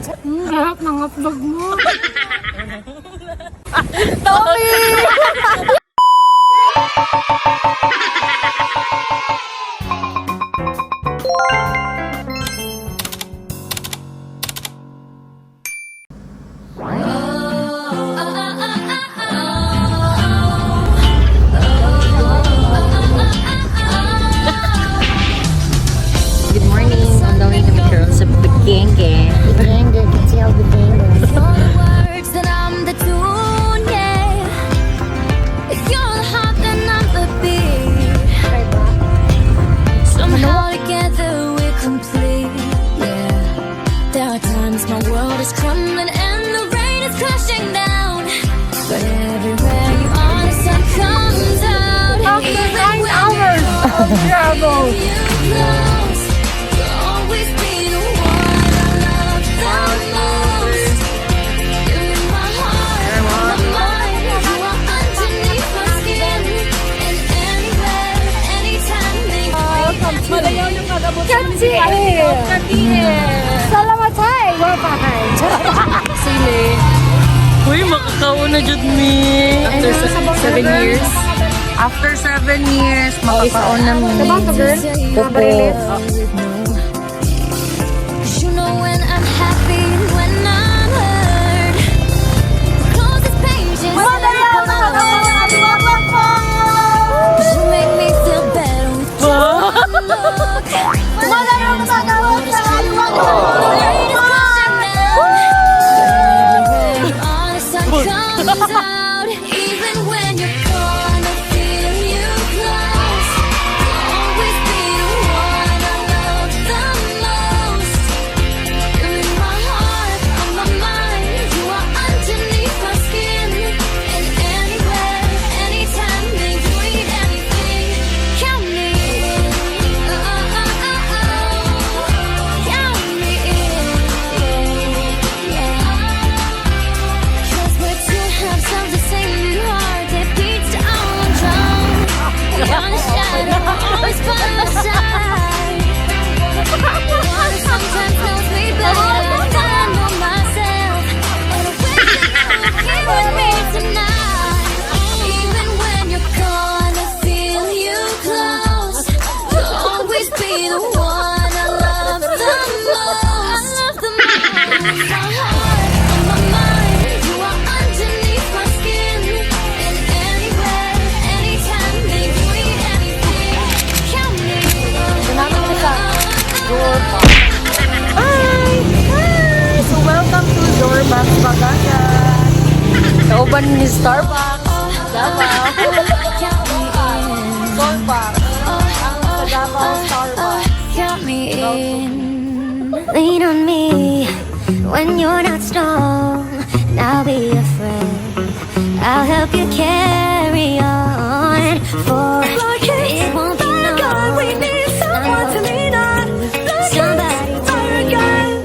Harap ng hotdog mo. Tommy! Good morning. On the way to the girls sa Baganga. Baganga, kasi ako Baganga. Words that I'm the tune, yeah. If you're the heart, then I'm the beat. Somehow together we're complete, yeah. There are times my world is crumbling and the rain is crashing down, but everywhere you are, the sun comes out. After 9 hours of travel. Salamatay! Byaheng! Sili. Uy, makakauna jud mi. After 7 years. After 7 years, makakauna mi. Diba ito, girl? Opo. You know when I'm happy, when I'm hurt. The closest pages you make me feel better with one look. Comes out, even when you're gone, I feel you close. You'll always be the one I love the most. You're in my heart, on my mind. You are underneath my skin. And anywhere, anytime, make you eat anything. Count me in. Count me in. Yeah. 'Cause we're two halves of the same heart that beats to our drum. Beyond a shadow, always by my side. One sometimes knows me better than I know myself. And I wish that you were here with me tonight. Even when you're gone, I feel you close. You'll always be the one I love the most. I love the most. My heart, on my mind. You are underneath my skin. And anywhere, anytime, make you eat anything. Count me. Hi! Hi! So welcome to Dormas Baganga. Kauban ni Starbucks. Davao. Starbucks. Ang sa Davao Starbucks. Count me in. Lean on me when you're not strong. And I'll be a friend. I'll help you carry on. For it won't be long. We need someone to lean on. Somebody to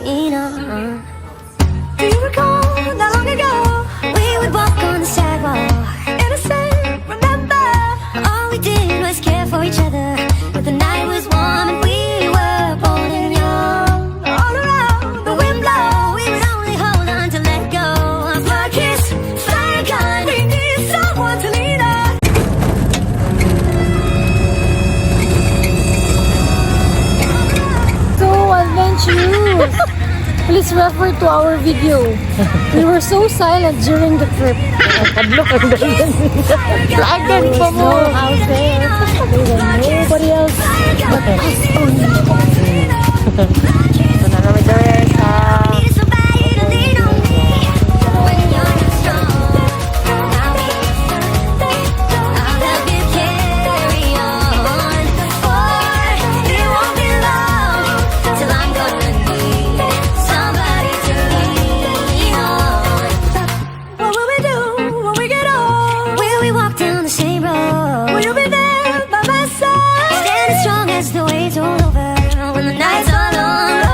lean on. Do you recall not long ago? We would walk on the sidewalk. Innocent, remember? All we did was care for each other. But the night was warm and we were bold and young. All around the wind blow, we would only hold on to let go. Blood kiss, fire gun. We need someone to lean on. So adventurous! Please refer to our video. We were so silent during the trip. Kadlok ang dalan. Lagan pa mo. No house there. Nobody else but us only. Ito na naman dyan sa... Need somebody to lean on me when you're not strong. I'll help you carry on. For it won't be long till I'm gonna need somebody to lean on. What will we do when we get old? Will we walk down the same road? Will you be there by my side? Stand as strong as the waves roll over when the nights are long.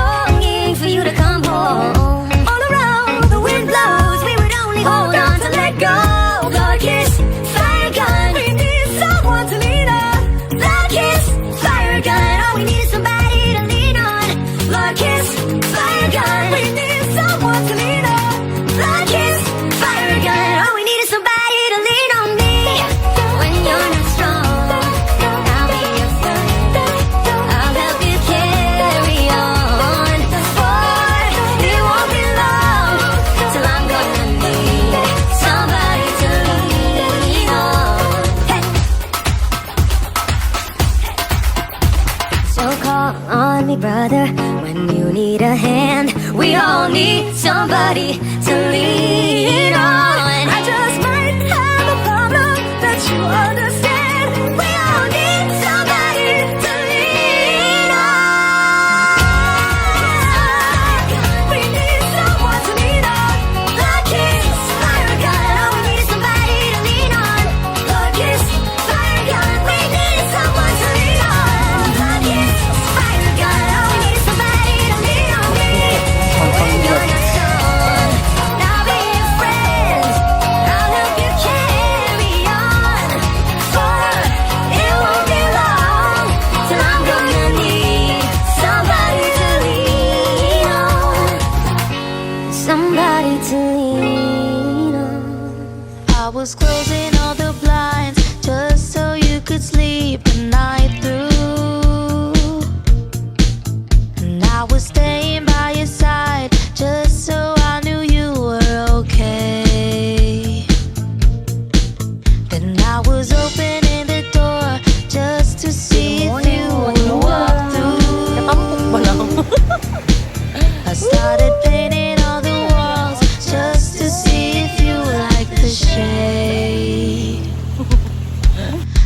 We all need somebody to lean on. I just might have a problem that you understand. We all need somebody to lean on. We need someone to lean on. Lord kiss, fire gun. Oh, we need somebody to lean on. Lord kiss, fire gun. We need someone to lean on. Lord kiss, fire gun. Oh, we need somebody to lean on. When you're not strong, I'll be your friend. I'll help you carry on. For it won't be long till I'm gonna need somebody to lean on. Somebody to lean on. I was closing all the blinds just so you could sleep the night through. And I was staying by your side just so I knew you were okay. Then I was opening the door just to see if you would walk through. I started painting all the walls just to see if you like the shade.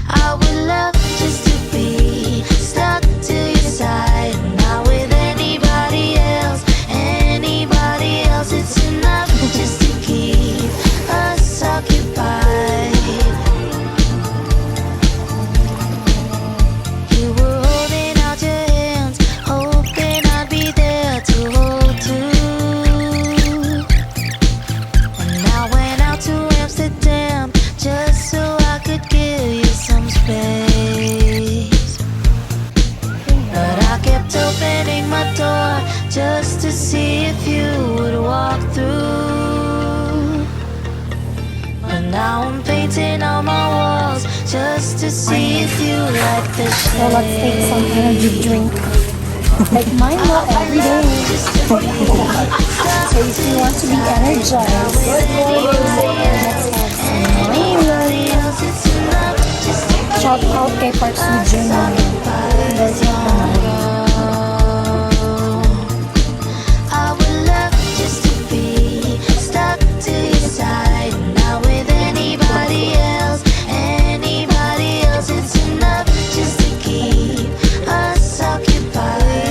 I would love just to be stuck to your side, not with anybody else. Anybody else, it's enough just to keep us occupied. You were holding out your hands, hoping I'd be there to hold too. And I went out to Amsterdam just so I could give you some space. But I kept opening my door just to see if you would walk through. But now I'm painting all my walls just to see if you like the shade. So let's take some energy drink. Like mine every day. So if you want to be energized, let's have some wine. Shout out kay Park Sujun. I would love just to be stuck to your side, not with anybody else. Anybody else, it's enough just to keep us occupied.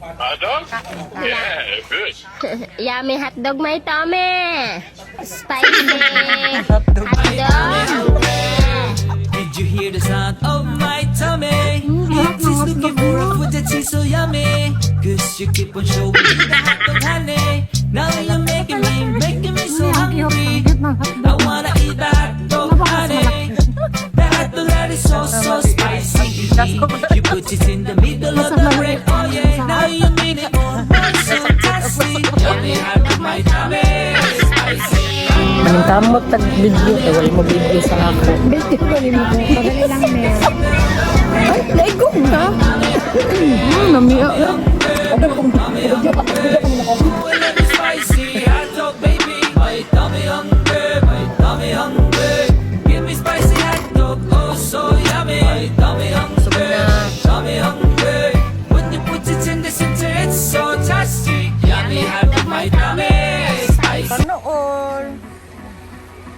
Hotdog? Yeah, good. Yummy hotdog, my tummy. Spicy hotdog. Did you hear the sound of my tummy? It is looking for a food that is so yummy. Cause you keep on showing me the hot dog, honey. Now you're making me so hungry. I wanna eat the hot dog, honey. The hot dog that is so spicy. You put it in the middle of the bread, oh yeah. Now you made it more so tasty. Yummy hot dog, my tummy. Spicy. Ang kamot tag video, wala mo video sa ako. Bitin ko rin mo. Pagali lang meron. Ay, laigong na. Namiya na. Spicy hot dog, baby. My tummy hungry, my tummy hungry. Give me spicy hot dog, oh so yummy. My tummy hungry, tummy hungry. When you put it in the center, it's so tasty. Yummy hot dog, my tummy. Spicy.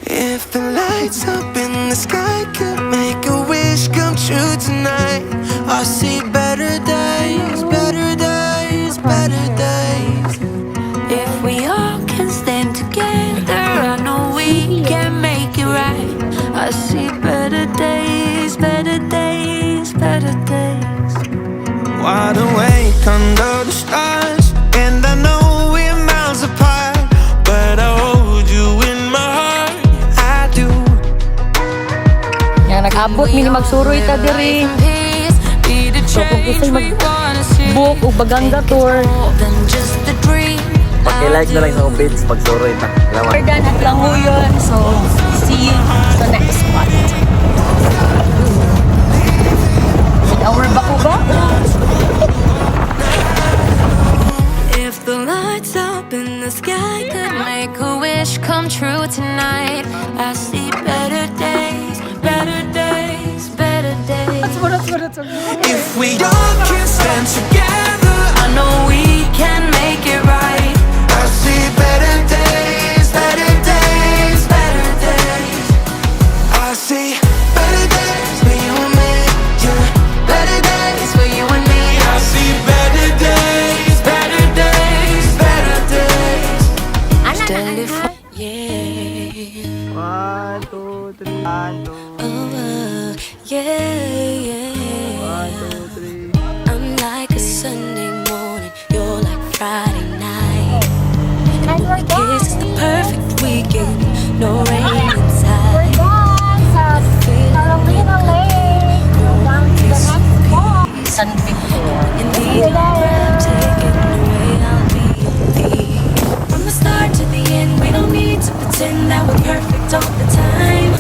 If the lights up in the sky could make a wish come true tonight, I see better days, better days, better days. If we all can stand together, I know we can make it right. I see better days, better days, better days. Wide awake under the stars, and I know we're miles apart, but I hold you in my heart, I do. Yan, nag-abot, mini magsuroy ta diri. So kung gusto mag-book o Baganga tour, Pag-like na lang sa page pag suroy ta. Salamat. Jordan at Languyon. So, see see you sa next spot. With our baku-baku. If the lights up in the sky could make a wish come true tonight, I see better days, better days, better days. If we all can stand together, I know we can make it right. I see better days, better days, better days. I see better days for you and me, yeah. Better days for you and me. I see better days, better days, better days. Steady for yeah. 1, 2, 3. 1, 2, Yeah. 1, 2, 3. I'm like a Sunday morning, you're like Friday night. we're This is the done. perfect weekend, no rain inside. We're done sa Carolina Lake. We're down to the next spot. San Victor. Indeed, I'm taking away, I'll be your thief. From the start to the end, we don't need to pretend that we're perfect all the time.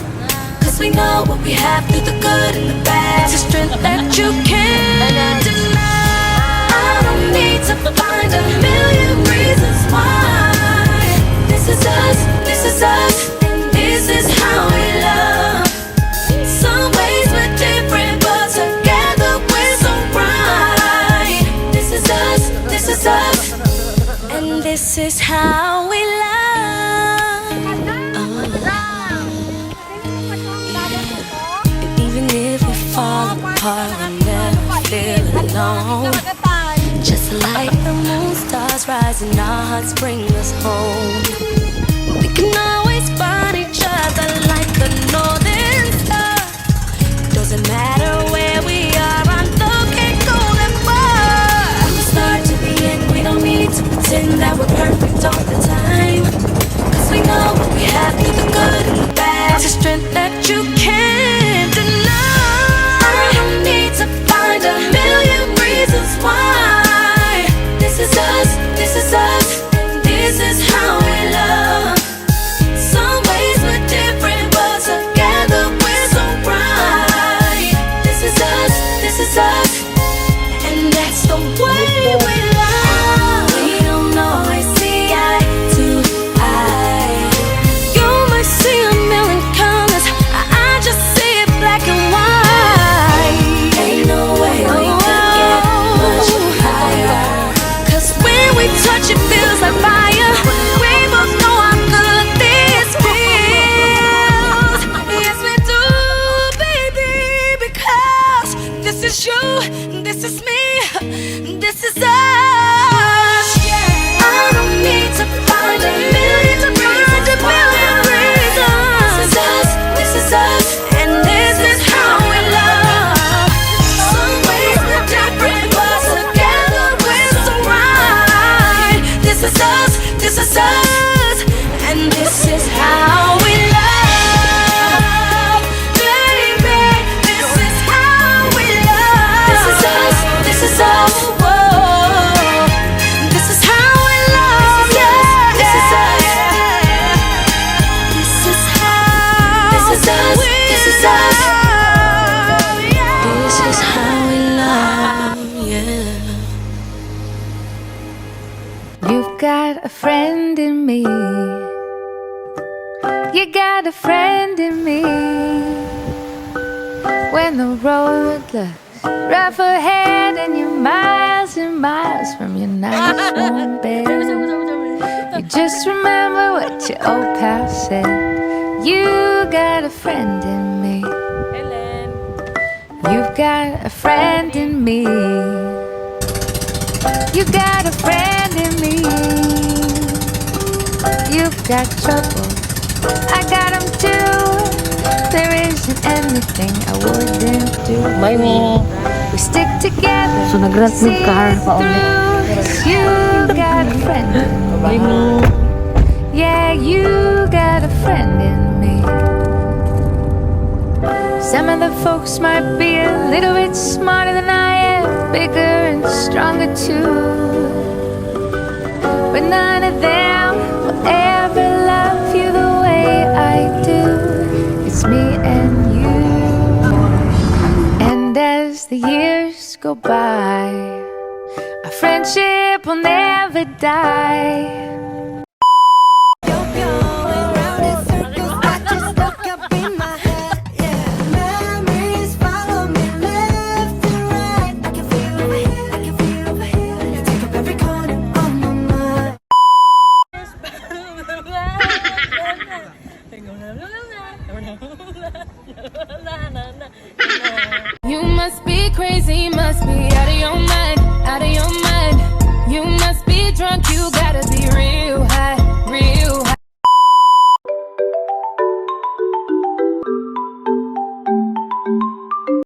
Cause we know what we have through the good and the bad. It's a strength that you can't deny. I don't need to find a million reasons why. This is us, and this is how we love. Some ways we're different, but together we're so right. This is us, and this is how we love. And even if we fall apart, we'll never feel alone. Just like the moon, stars rising, our hearts bring us home. We can always find each other like the northern star. Doesn't matter where we are, I know can't go that far. From the start to the end, we don't need to pretend that we're perfect all the time. Cause we know what we have through the good and the bad. It's a strength that you can't deny. I don't need to find a million reasons why. This is us, and this is how we love. Some ways we're different, but together we're so right. This is us, and that's the way we love. We don't always see eye to eye. You might see a million colors, I just see it black and white. Ain't no way we could get much higher. Cause when we touch it feels like fire. We both know how good this feels. Yes we do, baby, because this is you, this is me, this is us. I don't need to find a million reasons. This is us, and this is how we love. Some ways we're different, but together we're so right. This is us, and this is how we love. Baby, this is how we love. This is us, whoa. This is how we love, yeah. This is us. This is how. This is us. This is us. This is how we love, yeah. You've got a friend in me. You got a friend in me. When the road looks rough ahead and you're miles and miles from your nice warm bed, you just remember what your old pal said. You got a friend in me. You've got a friend in me. You got a friend in me. You've got trouble, I got 'em too. There isn't anything I wouldn't do. Bye, me. We stick together. So, nag-rent see ng car it pa ulit. through. You got a friend in Bye, me. me. Yeah, you got a friend in me. Some of the folks might be a little bit smarter than I am, bigger and stronger too, but none of them will ever love you the way I do. the years go by, our friendship will never die. You must be crazy, must be